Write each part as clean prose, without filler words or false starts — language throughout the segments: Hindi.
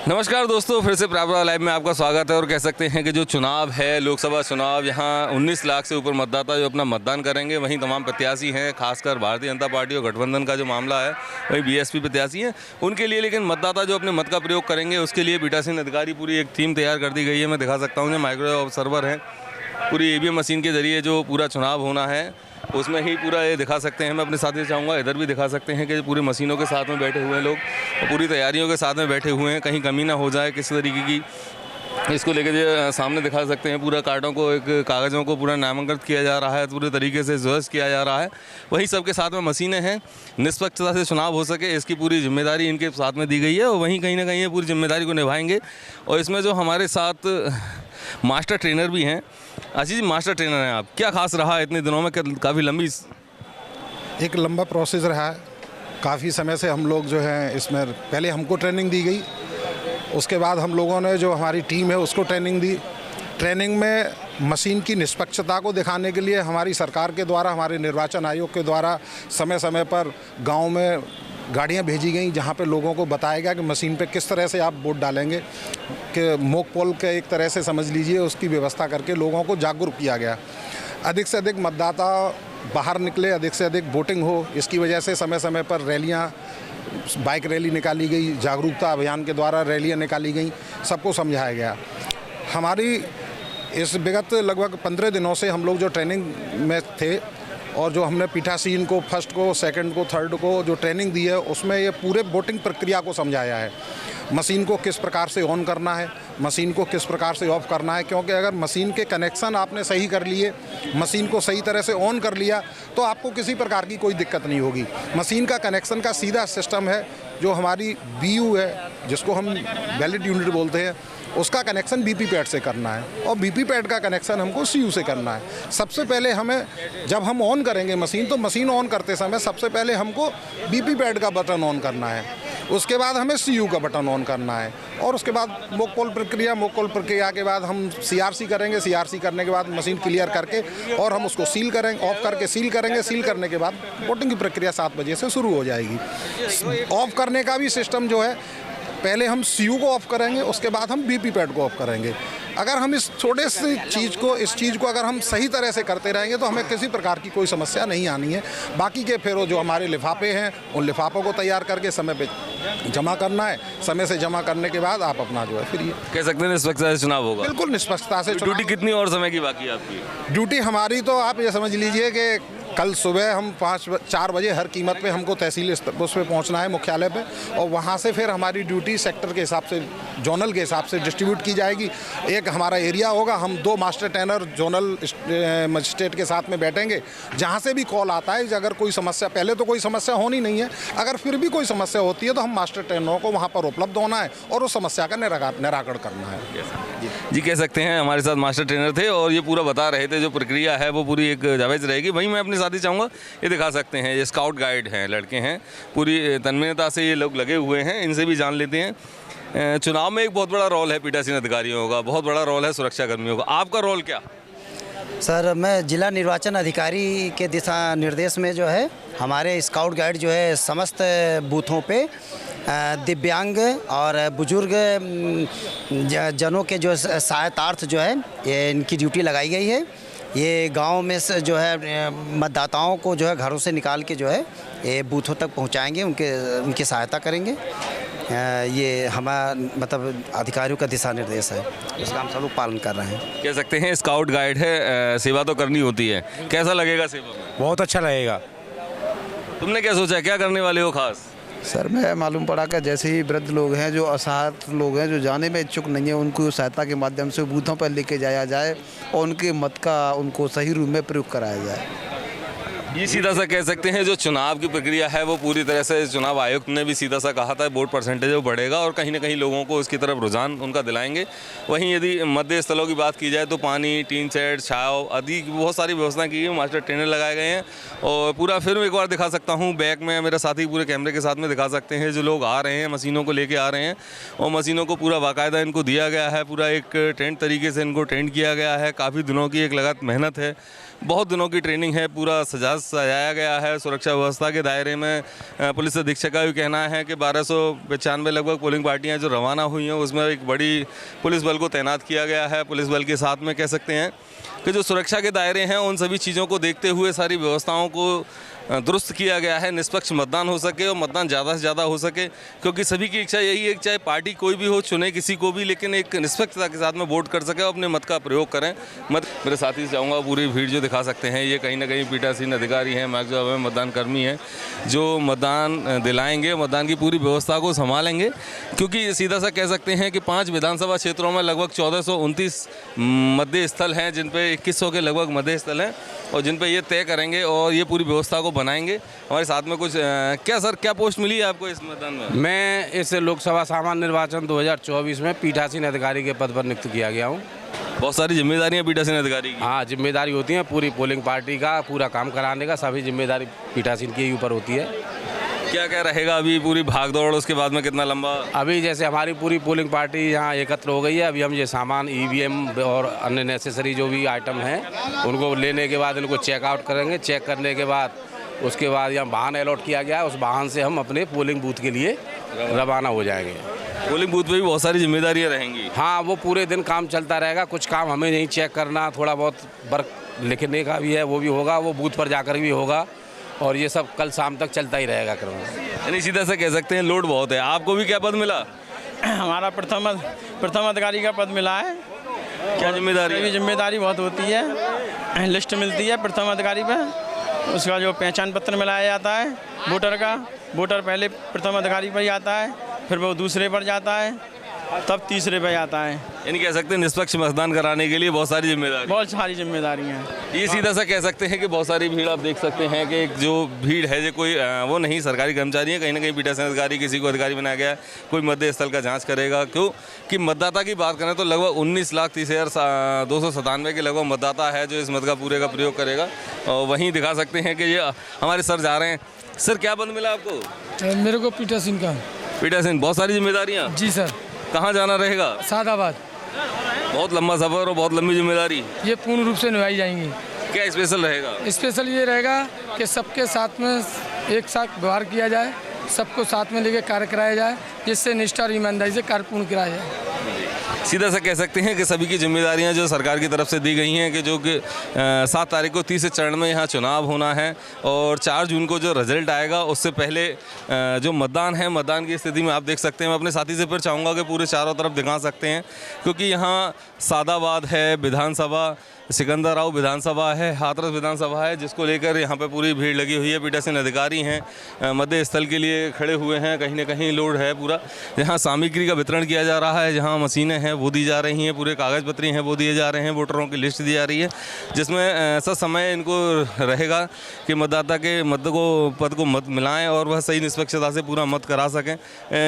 नमस्कार दोस्तों, फिर से प्रावरा लाइव में आपका स्वागत है। और कह सकते हैं कि जो चुनाव है, लोकसभा चुनाव, यहाँ 19 लाख से ऊपर मतदाता जो अपना मतदान करेंगे, वहीं तमाम प्रत्याशी हैं। खासकर भारतीय जनता पार्टी और गठबंधन का जो मामला है, वहीं बीएसपी प्रत्याशी हैं उनके लिए। लेकिन मतदाता जो अपने मत का प्रयोग करेंगे, उसके लिए पीठासीन अधिकारी पूरी एक थीम तैयार कर दी गई है। मैं दिखा सकता हूँ, जो माइक्रो ऑब्जर्वर हैं, पूरी ईवीएम मशीन के जरिए जो पूरा चुनाव होना है उसमें ही पूरा ये दिखा सकते हैं। मैं अपने साथी से चाहूँगा इधर भी दिखा सकते हैं कि पूरी मशीनों के साथ में बैठे हुए हैं लोग, पूरी तैयारियों के साथ में बैठे हुए हैं, कहीं कमी ना हो जाए किसी तरीके की। इसको लेकर सामने दिखा सकते हैं, पूरा कार्डों को, एक कागज़ों को पूरा नामांकित किया जा रहा है, पूरे तरीके से ध्वस्त किया जा रहा है। वहीं सबके साथ में मशीनें हैं, निष्पक्षता से चुनाव हो सके इसकी पूरी जिम्मेदारी इनके साथ में दी गई है। और वहीं कहीं ना कहीं ये पूरी जिम्मेदारी को निभाएंगे। और इसमें जो हमारे साथ मास्टर ट्रेनर भी हैं। आशीष जी, मास्टर ट्रेनर हैं आप, क्या खास रहा इतने दिनों में? काफ़ी एक लंबा प्रोसेस रहा है। काफ़ी समय से हम लोग जो हैं इसमें, पहले हमको ट्रेनिंग दी गई, उसके बाद हम लोगों ने जो हमारी टीम है उसको ट्रेनिंग दी। ट्रेनिंग में मशीन की निष्पक्षता को दिखाने के लिए हमारी सरकार के द्वारा, हमारे निर्वाचन आयोग के द्वारा समय समय पर गांव में गाड़ियां भेजी गई, जहां पे लोगों को बताया गया कि मशीन पे किस तरह से आप वोट डालेंगे, कि मोक पोल के एक तरह से समझ लीजिए, उसकी व्यवस्था करके लोगों को जागरूक किया गया। अधिक से अधिक मतदाता बाहर निकले, अधिक से अधिक वोटिंग हो, इसकी वजह से समय समय पर रैलियाँ, बाइक रैली निकाली गई, जागरूकता अभियान के द्वारा रैलियाँ निकाली गई, सबको समझाया गया। हमारी इस विगत लगभग 15 दिनों से हम लोग जो ट्रेनिंग में थे, और जो हमने पीठासीन को फर्स्ट को, सेकंड को, थर्ड को जो ट्रेनिंग दी है, उसमें ये पूरे वोटिंग प्रक्रिया को समझाया है। मशीन को किस प्रकार से ऑन करना है, मशीन को किस प्रकार से ऑफ करना है, क्योंकि अगर मशीन के कनेक्शन आपने सही कर लिए, मशीन को सही तरह से ऑन कर लिया, तो आपको किसी प्रकार की कोई दिक्कत नहीं होगी। मशीन का कनेक्शन का सीधा सिस्टम है, जो हमारी बीयू है, जिसको हम वैलिड यूनिट बोलते हैं, उसका कनेक्शन बीपी पैड से करना है, और बीपी पैड का कनेक्शन हमको सीयू से करना है। सबसे पहले हमें, जब हम ऑन करेंगे मशीन, तो मशीन ऑन करते समय सबसे पहले हमको बीपी पैड का बटन ऑन करना है, उसके बाद हमें सीयू का बटन ऑन करना है, और उसके बाद मोक पोल प्रक्रिया के बाद हम सीआरसी करेंगे। सीआरसी करने के बाद मशीन क्लियर करके और हम उसको सील करेंगे, ऑफ करके सील करेंगे। सील करने के बाद वोटिंग की प्रक्रिया 7 बजे से शुरू हो जाएगी। ऑफ करने का भी सिस्टम जो है, पहले हम सीयू को ऑफ करेंगे, उसके बाद हम बीपी पैड को ऑफ करेंगे। अगर हम इस छोटे से चीज़ को अगर हम सही तरह से करते रहेंगे, तो हमें किसी प्रकार की कोई समस्या नहीं आनी है। बाकी के फिर जो हमारे लिफाफे हैं, उन लिफाफों को तैयार करके समय पे जमा करना है। समय से जमा करने के बाद आप अपना जो है फिर ये कह सकते हैं निष्पक्षता से चुनाव होगा। बिल्कुल निष्पक्षता से। ड्यूटी कितनी और समय की बाकी है आपकी? ड्यूटी हमारी तो आप ये समझ लीजिए कि कल सुबह हम 4 बजे हर कीमत पे हमको तहसील उस पे पहुंचना है, मुख्यालय पे, और वहां से फिर हमारी ड्यूटी सेक्टर के हिसाब से, जोनल के हिसाब से डिस्ट्रीब्यूट की जाएगी। एक हमारा एरिया होगा, हम 2 मास्टर ट्रेनर जोनल मजिस्ट्रेट के साथ में बैठेंगे। जहां से भी कॉल आता है, अगर कोई समस्या, पहले तो कोई समस्या होनी नहीं है, अगर फिर भी कोई समस्या होती है तो हम मास्टर ट्रेनरों को वहाँ पर उपलब्ध होना है और उस समस्या का निराकरण करना है। जी, कह सकते हैं हमारे साथ मास्टर ट्रेनर थे और ये पूरा बता रहे थे, जो प्रक्रिया है वो पूरी एक जायज़ रहेगी। वहीं मैं अपने साथी चाहूँगा, ये दिखा सकते हैं, ये स्काउट गाइड हैं, लड़के हैं, पूरी तन्मयता से ये लोग लगे हुए हैं। इनसे भी जान लेते हैं। चुनाव में एक बहुत बड़ा रोल है पीठासीन अधिकारियों का, बहुत बड़ा रोल है सुरक्षा कर्मियों का। आपका रोल क्या? सर, मैं जिला निर्वाचन अधिकारी के दिशा निर्देश में जो है, हमारे स्काउट गाइड जो है समस्त बूथों पे दिव्यांग और बुजुर्ग जनों के जो सहायतार्थ जो है, ये इनकी ड्यूटी लगाई गई है। ये गांव में से जो है मतदाताओं को जो है घरों से निकाल के जो है ये बूथों तक पहुंचाएंगे, उनकी सहायता करेंगे। ये हमारा मतलब अधिकारियों का दिशा निर्देश है, उसका हम सब लोग पालन कर रहे हैं। कह सकते हैं स्काउट गाइड है, सेवा तो करनी होती है। कैसा लगेगा सेवा में? बहुत अच्छा लगेगा। तुमने क्या सोचा, क्या करने वाले हो खास? सर, मैं मालूम पड़ा कि जैसे ही वृद्ध लोग हैं, जो असहाय लोग हैं, जो जाने में इच्छुक नहीं है, उनको सहायता के माध्यम से बूथों पर लेके जाया जाए और उनके मत का उनको सही रूप में प्रयोग कराया जाए। ये सीधा सा कह सकते हैं, जो चुनाव की प्रक्रिया है वो पूरी तरह से चुनाव आयुक्त ने भी सीधा सा कहा था, वोट परसेंटेज वो बढ़ेगा और कहीं ना कहीं लोगों को उसकी तरफ रुझान उनका दिलाएंगे। वहीं यदि मध्य स्थलों की बात की जाए तो पानी, टीन शेड, छाव आदि बहुत सारी व्यवस्थाएं की गई, मास्टर ट्रेनर लगाए गए हैं। और पूरा फिर एक बार दिखा सकता हूँ, बैक में मेरा साथी पूरे कैमरे के साथ में दिखा सकते हैं, जो लोग आ रहे हैं मशीनों को लेके आ रहे हैं, और मशीनों को पूरा बाकायदा इनको दिया गया है, पूरा एक टेंट तरीके से इनको ट्रेंड किया गया है। काफ़ी दिनों की एक लगातार मेहनत है, बहुत दिनों की ट्रेनिंग है, पूरा सजाज सजाया गया है। सुरक्षा व्यवस्था के दायरे में पुलिस अधीक्षक का भी कहना है कि 1295 लगभग पोलिंग पार्टियां जो रवाना हुई हैं उसमें एक बड़ी पुलिस बल को तैनात किया गया है। पुलिस बल के साथ में कह सकते हैं कि जो सुरक्षा के दायरे हैं उन सभी चीज़ों को देखते हुए सारी व्यवस्थाओं को दुरुस्त किया गया है, निष्पक्ष मतदान हो सके और मतदान ज़्यादा से ज़्यादा हो सके, क्योंकि सभी की इच्छा यही है कि चाहे पार्टी कोई भी हो, चुने किसी को भी, लेकिन एक निष्पक्षता के साथ में वोट कर सके और अपने मत का प्रयोग करें। मेरे साथी से चाहूँगा पूरी भीड़ जो दिखा सकते हैं ये कहीं ना कहीं पीठासीन अधिकारी हैं, मैक्सिमम मतदान कर्मी हैं जो मतदान दिलाएंगे, मतदान की पूरी व्यवस्था को संभालेंगे, क्योंकि सीधा सा कह सकते हैं कि 5 विधानसभा क्षेत्रों में लगभग 1429 मतदेय स्थल हैं, जिन पे 2100 के लगभग मतदेय स्थल हैं और जिन पे ये तय करेंगे और ये पूरी व्यवस्था को बनाएंगे। हमारे साथ में कुछ क्या सर, क्या पोस्ट मिली है आपको इस मैदान में? मैं इस लोकसभा सामान्य निर्वाचन 2024 में पीठासीन अधिकारी के पद पर नियुक्त किया गया हूँ। बहुत सारी जिम्मेदारियां पीठासीन अधिकारी की। हाँ, जिम्मेदारी होती है पूरी पोलिंग पार्टी का पूरा काम कराने का, सभी जिम्मेदारी पीठासीन के ही ऊपर होती है। क्या क्या रहेगा अभी पूरी भागदौड़, उसके बाद में कितना लंबा? अभी जैसे हमारी पूरी पोलिंग पार्टी यहाँ एकत्र हो गई है, अभी हम ये सामान EVM और अन्य नेसेसरी जो भी आइटम हैं उनको लेने के बाद इनको चेकआउट करेंगे। चेक करने के बाद उसके बाद यहाँ वाहन अलॉट किया गया है, उस वाहन से हम अपने पोलिंग बूथ के लिए रवाना हो जाएंगे। पोलिंग बूथ पे भी बहुत सारी जिम्मेदारियां रहेंगी। हाँ, वो पूरे दिन काम चलता रहेगा। कुछ काम हमें नहीं चेक करना, थोड़ा बहुत वर्क लिखने का भी है, वो भी होगा, वो बूथ पर जाकर भी होगा और ये सब कल शाम तक चलता ही रहेगा क्रम। यानी सीधा से कह सकते हैं लोड बहुत है। आपको भी क्या पद मिला? हमारा प्रथम अधिकारी का पद मिला है। क्या जिम्मेदारी? जिम्मेदारी बहुत होती है। लिस्ट मिलती है प्रथम अधिकारी पर, उसका जो पहचान पत्र मिलाया जाता है वोटर का, वोटर पहले प्रथम अधिकारी पर ही आता है, फिर वो दूसरे पर जाता है, तब तीसरे पे आता है। यानी कह सकते हैं निष्पक्ष मतदान कराने के लिए बहुत सारी जिम्मेदारियाँ हैं। ये सीधा सा कह सकते हैं कि बहुत सारी भीड़ आप देख सकते हैं कि जो भीड़ है जो कोई वो नहीं सरकारी कर्मचारी है, कहीं ना कहीं पीठासीन अधिकारी किसी को अधिकारी बनाया गया है, कोई मतदेय स्थल का जांच करेगा। क्यों कि मतदाता की बात करें तो लगभग 19,30,297 के लगभग मतदाता है जो इस मत का पूरे का प्रयोग करेगा। और वहीं दिखा सकते हैं कि ये हमारे सर जा रहे हैं। सर क्या पद मिला आपको? मेरे को पीठासीन का। पीठासीन, बहुत सारी जिम्मेदारियाँ। जी सर। कहाँ जाना रहेगा? सादाबाद। बहुत लंबा सफ़र और बहुत लंबी जिम्मेदारी। ये पूर्ण रूप से निभाई जाएंगी। क्या स्पेशल रहेगा? स्पेशल ये रहेगा कि सबके साथ में एक साथ व्यवहार किया जाए, सबको साथ में लेकर कार्य कराया जाए, जिससे निष्ठा और ईमानदारी से कार्य पूर्ण कराया जाए। सीधा सा कह सकते हैं कि सभी की जिम्मेदारियां जो सरकार की तरफ से दी गई हैं कि जो कि 7 तारीख को 30 चरण में यहाँ चुनाव होना है और 4 जून को जो रिजल्ट आएगा उससे पहले जो मतदान है, मतदान की स्थिति में आप देख सकते हैं। मैं अपने साथी से फिर चाहूँगा कि पूरे चारों तरफ दिखा सकते हैं, क्योंकि यहाँ सादाबाद है, विधानसभा सिकंदराव विधानसभा है, हाथरस विधानसभा है, जिसको लेकर यहाँ पे पूरी भीड़ लगी हुई है। पीठासीन अधिकारी हैं, मतदेय स्थल के लिए खड़े हुए हैं, कहीं ना कहीं लोड है पूरा। जहाँ सामग्री का वितरण किया जा रहा है, जहाँ मशीनें हैं वो दी जा रही हैं, पूरे कागज़ पत्री हैं वो दिए जा रहे हैं, वोटरों की लिस्ट दी जा रही है, जिसमें सब समय इनको रहेगा कि मतदाता के पद को मत मिलाएँ और वह सही निष्पक्षता से पूरा मत करा सकें।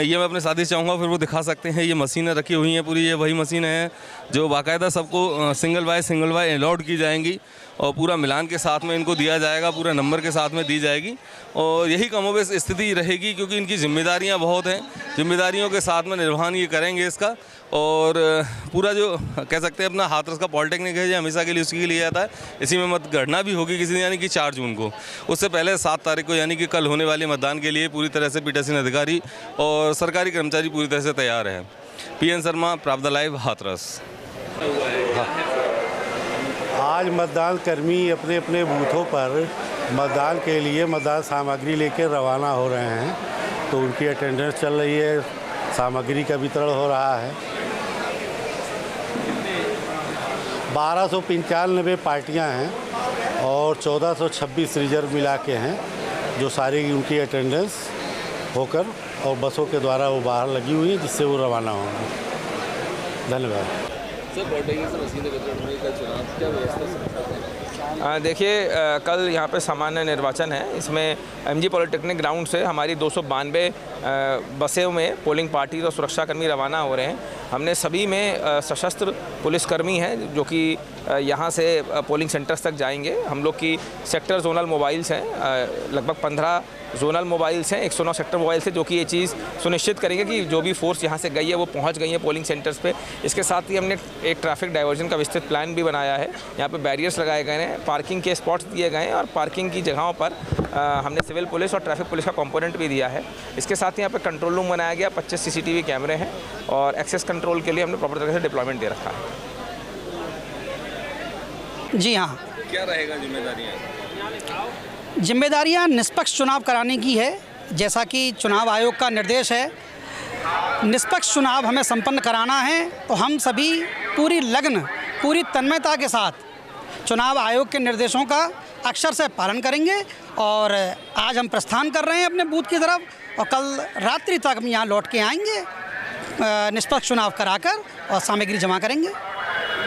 ये मैं अपने साथी से चाहूँगा, फिर वो दिखा सकते हैं। ये मशीनें रखी हुई हैं पूरी, ये वही मशीनें हैं जो बाकायदा सबको सिंगल बाय अलॉट की जाएंगी और पूरा मिलान के साथ में इनको दिया जाएगा, पूरा नंबर के साथ में दी जाएगी। और यही कमोबेश स्थिति रहेगी, क्योंकि इनकी जिम्मेदारियां बहुत हैं, जिम्मेदारियों के साथ में निर्वहन ये करेंगे इसका। और पूरा जो कह सकते हैं अपना हाथरस का पॉलिटेक्निक है, जो हमेशा के लिए उसके लिए आता है, इसी में मतगणना भी होगी किसी दिन, यानी कि 4 जून को। उससे पहले 7 तारीख को यानी कि कल होने वाले मतदान के लिए पूरी तरह से पीठासीन अधिकारी और सरकारी कर्मचारी पूरी तरह से तैयार हैं। PN शर्मा, प्राप्त लाइव, हाथरस। आज मतदान कर्मी अपने अपने बूथों पर मतदान के लिए मतदान सामग्री लेकर रवाना हो रहे हैं, तो उनकी अटेंडेंस चल रही है, सामग्री का वितरण हो रहा है। 1295 पार्टियां हैं और 1426 रिजर्व मिला के हैं, जो सारी उनकी अटेंडेंस होकर और बसों के द्वारा वो बाहर लगी हुई है, जिससे वो रवाना होंगे। धन्यवाद। देखिए, कल यहाँ पे सामान्य निर्वाचन है। इसमें MG पॉलिटेक्निक ग्राउंड से हमारी 292 बसें में पोलिंग पार्टी और सुरक्षाकर्मी रवाना हो रहे हैं। हमने सभी में सशस्त्र पुलिसकर्मी हैं जो कि यहाँ से पोलिंग सेंटर्स तक जाएंगे। हम लोग की सेक्टर जोनल मोबाइल्स हैं, लगभग 15 जोनल मोबाइल्स हैं, 109 सेक्टर मोबाइल्स हैं, जो कि ये चीज़ सुनिश्चित करेंगे कि जो भी फोर्स यहाँ से गई है वो पहुँच गई है पोलिंग सेंटर्स पे। इसके साथ ही हमने एक ट्रैफिक डाइवर्जन का विस्तृत प्लान भी बनाया है। यहाँ पे बैरियर्स लगाए गए हैं, पार्किंग के स्पॉट्स दिए गए हैं और पार्किंग की जगहों पर हमने सिविल पुलिस और ट्रैफिक पुलिस का कंपोनेंट भी दिया है। इसके साथ ही यहाँ पे कंट्रोल रूम बनाया गया, 25 CCTV कैमरे हैं और एक्सेस कंट्रोल के लिए हमने प्रॉपर तरीके से डिप्लॉयमेंट दे रखा है। जी हाँ, क्या रहेगा जिम्मेदारियाँ? जिम्मेदारियां निष्पक्ष चुनाव कराने की है। जैसा कि चुनाव आयोग का निर्देश है, निष्पक्ष चुनाव हमें संपन्न कराना है, तो हम सभी पूरी लगन, पूरी तन्मयता के साथ चुनाव आयोग के निर्देशों का अक्षर से पालन करेंगे। और आज हम प्रस्थान कर रहे हैं अपने बूथ की तरफ और कल रात्रि तक हम यहाँ लौट के आएंगे, निष्पक्ष चुनाव कराकर और सामग्री जमा करेंगे।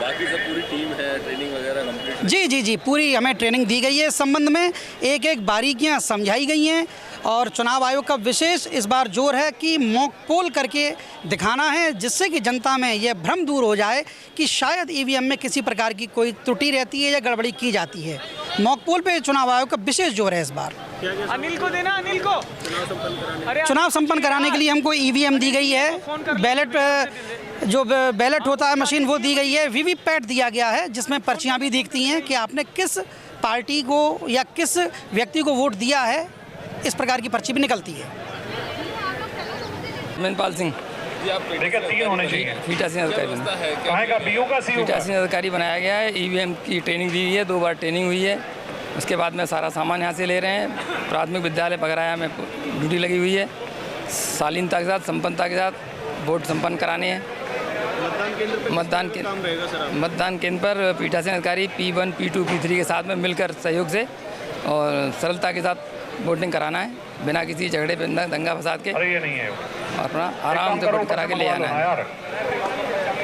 बाकी सब पूरी टीम है, ट्रेनिंग वगैरह कंप्लीट? जी, पूरी हमें ट्रेनिंग दी गई है। इस संबंध में एक एक बारीकियां समझाई गई हैं और चुनाव आयोग का विशेष इस बार जोर है कि मॉक पोल करके दिखाना है, जिससे कि जनता में यह भ्रम दूर हो जाए कि शायद EVM में किसी प्रकार की कोई त्रुटि रहती है या गड़बड़ी की जाती है। मॉक पोल पे चुनाव आयोग का विशेष जोर है इस बार। अनिल को देना, अनिल को चुनाव संपन्न कराने के लिए हमको EVM दी गई है, जो बैलेट होता है मशीन वो दी गई है, VVPAT दिया गया है, जिसमें पर्चियाँ भी दिखती हैं कि आपने किस पार्टी को या किस व्यक्ति को वोट दिया है। इस प्रकार की पर्ची भी निकलती है। महेंद्रपाल सिंह, तीन होने चाहिए। पीठासीन अधिकारी, पीठासीन अधिकारी बनाया गया है। EVM की ट्रेनिंग दी हुई है, 2 बार ट्रेनिंग हुई है। उसके बाद में सारा सामान यहाँ से ले रहे हैं। प्राथमिक विद्यालय पगराया में ड्यूटी लगी हुई है। शालीनता के साथ, संपन्नता के साथ वोट संपन्न कराने हैं। मतदान केंद्र पर पीठासीन अधिकारी P1, P2, P3 के साथ में मिलकर सहयोग से और सरलता के साथ वोटिंग कराना है, बिना किसी झगड़े, दंगा फसाद के। और अपना आराम से वोट करा के ले आना है।